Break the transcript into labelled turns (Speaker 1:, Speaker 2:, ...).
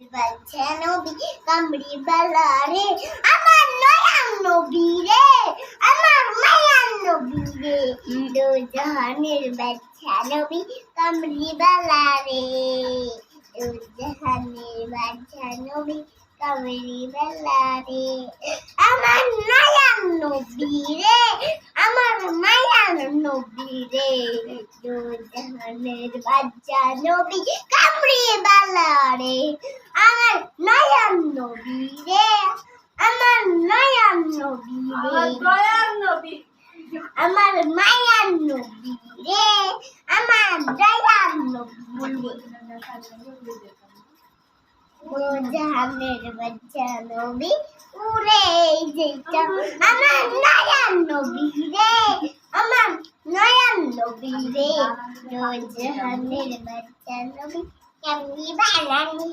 Speaker 1: বাচ্চা নবী কামড়ি বালা রে আমার নয়ন নবী রে আমার মায়ান নবী রে দো জাহানের বাচ্চা নবী কামড়ি বালা রে দো জাহানের বাচ্চা নবী কামড়ি বালা রে আমার নয়ন নবী রে আমার মায়ান নবী রে দো জাহানের বাচ্চা নবী কামড়ি বালা রে আমার নয়ন নবী রে আমার নয়ন নবী রে আমার মায়ান নবী রে আমার দয়ান নবী রে জাহানের বাচ্চা নবী উড়ে যেটা আমার নয়ন নবী রে আমার নয়ন নবী রে জাহানের বাচ্চা নবী কেমনি বানানি